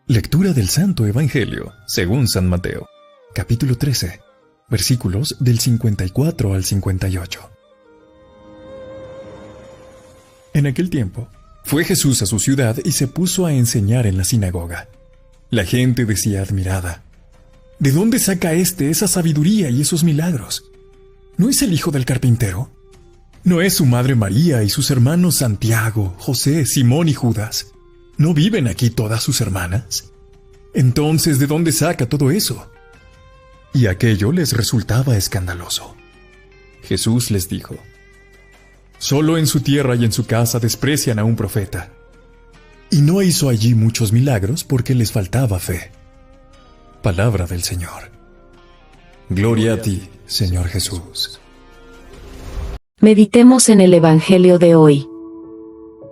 Lectura del Santo Evangelio, según San Mateo, capítulo 13, versículos del 54 al 58. En aquel tiempo, fue Jesús a su ciudad y se puso a enseñar en la sinagoga. La gente decía admirada: ¿De dónde saca esa sabiduría y esos milagros? ¿No es el hijo del carpintero? ¿No es su madre María y sus hermanos Santiago, José, Simón y Judas? ¿No viven aquí todas sus hermanas? Entonces, ¿de dónde saca todo eso? Y aquello les resultaba escandaloso. Jesús les dijo: Solo en su tierra y en su casa desprecian a un profeta. Y no hizo allí muchos milagros porque les faltaba fe. Palabra del Señor. Gloria a ti, Señor Jesús. Meditemos en el Evangelio de hoy.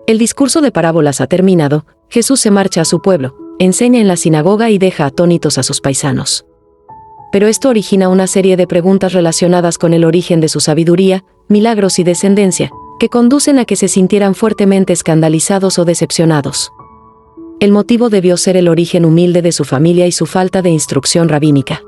El discurso de parábolas ha terminado. Jesús se marcha a su pueblo, enseña en la sinagoga y deja atónitos a sus paisanos. Pero esto origina una serie de preguntas relacionadas con el origen de su sabiduría, milagros y descendencia, que conducen a que se sintieran fuertemente escandalizados o decepcionados. El motivo debió ser el origen humilde de su familia y su falta de instrucción rabínica.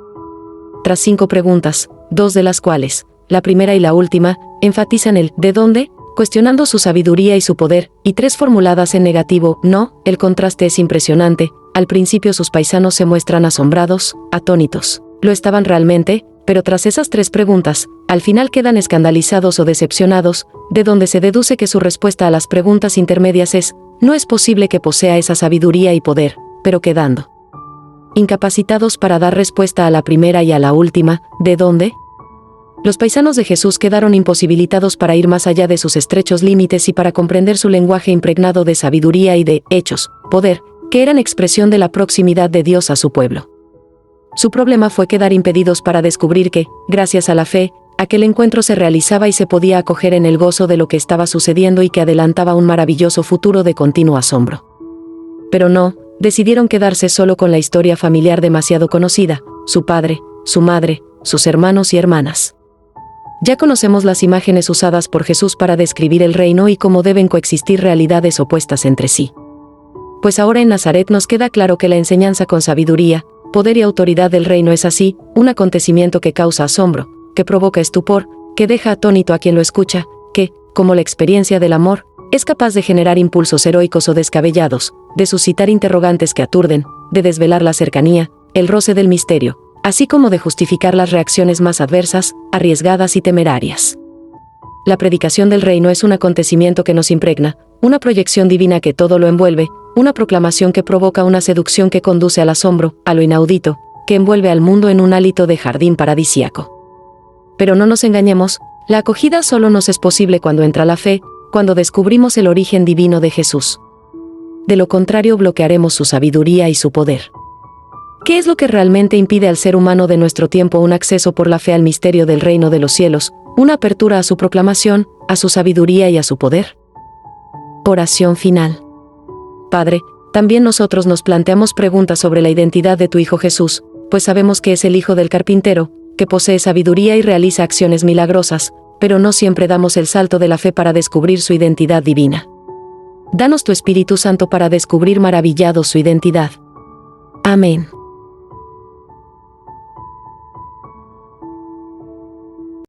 Tras 5 preguntas, 2 de las cuales, la primera y la última, enfatizan el ¿de dónde?, cuestionando su sabiduría y su poder, y 3 formuladas en negativo, no, el contraste es impresionante. Al principio sus paisanos se muestran asombrados, atónitos. Lo estaban realmente, pero tras esas 3 preguntas, al final quedan escandalizados o decepcionados, de donde se deduce que su respuesta a las preguntas intermedias es: no es posible que posea esa sabiduría y poder, pero quedando incapacitados para dar respuesta a la primera y a la última, ¿de dónde? Los paisanos de Jesús quedaron imposibilitados para ir más allá de sus estrechos límites y para comprender su lenguaje impregnado de sabiduría y de hechos, poder, que eran expresión de la proximidad de Dios a su pueblo. Su problema fue quedar impedidos para descubrir que, gracias a la fe, aquel encuentro se realizaba y se podía acoger en el gozo de lo que estaba sucediendo y que adelantaba un maravilloso futuro de continuo asombro. Pero no, decidieron quedarse solo con la historia familiar demasiado conocida: su padre, su madre, sus hermanos y hermanas. Ya conocemos las imágenes usadas por Jesús para describir el reino y cómo deben coexistir realidades opuestas entre sí. Pues ahora en Nazaret nos queda claro que la enseñanza con sabiduría, poder y autoridad del reino es así, un acontecimiento que causa asombro, que provoca estupor, que deja atónito a quien lo escucha, que, como la experiencia del amor, es capaz de generar impulsos heroicos o descabellados, de suscitar interrogantes que aturden, de desvelar la cercanía, el roce del misterio, así como de justificar las reacciones más adversas, arriesgadas y temerarias. La predicación del reino es un acontecimiento que nos impregna, una proyección divina que todo lo envuelve, una proclamación que provoca una seducción que conduce al asombro, a lo inaudito, que envuelve al mundo en un hálito de jardín paradisíaco. Pero no nos engañemos, la acogida solo nos es posible cuando entra la fe, cuando descubrimos el origen divino de Jesús. De lo contrario bloquearemos su sabiduría y su poder. ¿Qué es lo que realmente impide al ser humano de nuestro tiempo un acceso por la fe al misterio del reino de los cielos, una apertura a su proclamación, a su sabiduría y a su poder? Oración final. Padre, también nosotros nos planteamos preguntas sobre la identidad de tu Hijo Jesús, pues sabemos que es el Hijo del carpintero, que posee sabiduría y realiza acciones milagrosas, pero no siempre damos el salto de la fe para descubrir su identidad divina. Danos tu Espíritu Santo para descubrir maravillados su identidad. Amén.